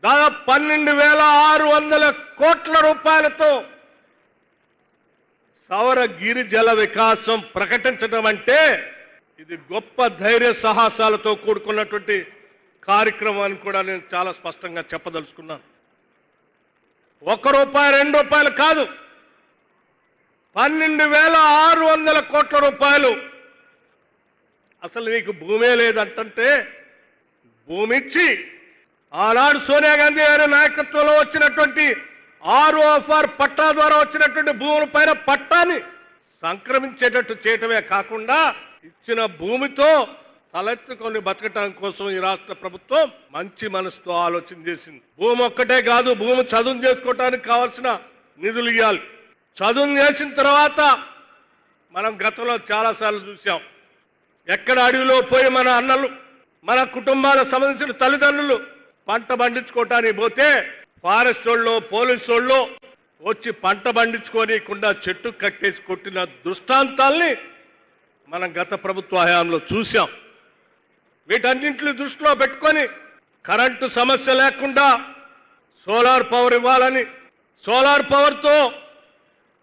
దాదాపు 12,600 కోట్ల రూపాయలతో సౌర గిరి జల వికాసం ప్రకటించడం అంటే ఇది గొప్ప ధైర్య సాహసాలతో కూడుకున్నటువంటి కార్యక్రమం అని కూడా నేను చాలా స్పష్టంగా చెప్పదలుచుకున్నాను. ₹1, ₹2 కాదు, 12,600 కోట్ల రూపాయలు. అసలు నీకు భూమే లేదంటే భూమి ఇచ్చి ఆనాడు సోనియా గాంధీ గారి నాయకత్వంలో వచ్చినటువంటి ROFR పట్టా ద్వారా వచ్చినటువంటి భూముల పైన పట్టాన్ని సంక్రమించేటట్టు చేయటమే కాకుండా ఇచ్చిన భూమితో తలెత్తుకొని బతకటం కోసం ఈ రాష్ట్ర ప్రభుత్వం మంచి మనసుతో ఆలోచన చేసింది. భూమి ఒక్కటే కాదు, భూమి చదువు చేసుకోవటానికి కావాల్సిన నిధులు ఇవ్వాలి. చదువు చేసిన తర్వాత మనం గతంలో చాలాసార్లు చూసాం, ఎక్కడ అడవిలో పోయి మన అన్నలు మన కుటుంబాలకు సంబంధించిన తల్లిదండ్రులు పంట పండించుకోవటానికి పోతే ఫారెస్ట్ వాళ్ళు పోలీసు వాళ్ళు వచ్చి పంట పండించుకోనికుండా చెట్టు కట్టేసి కొట్టిన దృష్టాంతాల్ని మనం గత ప్రభుత్వ హయాంలో చూశాం. వీటన్నింటిని దృష్టిలో పెట్టుకొని కరెంటు సమస్య లేకుండా సోలార్ పవర్ ఇవ్వాలని, సోలార్ పవర్తో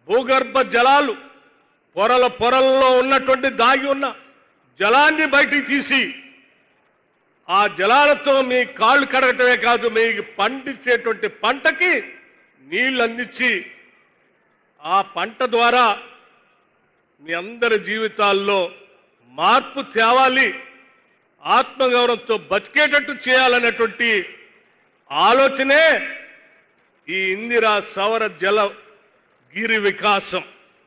భూగర్భ జలాలు పొరలలో ఉన్నటువంటి దాగి ఉన్న జలాన్ని బయటికి తీసి ఆ జలాలతో మీ కాళ్ళు కడగటమే కాదు, మీకు పండించేటువంటి పంటకి నీళ్లు అందించి ఆ పంట ద్వారా మీ అందరి జీవితాల్లో మార్పు తేవాలి, ఆత్మగౌరవంతో బతికేటట్టు చేయాలనేటువంటి ఆలోచనే ఈ ఇందిరా సౌర జల గిరి వికాసం.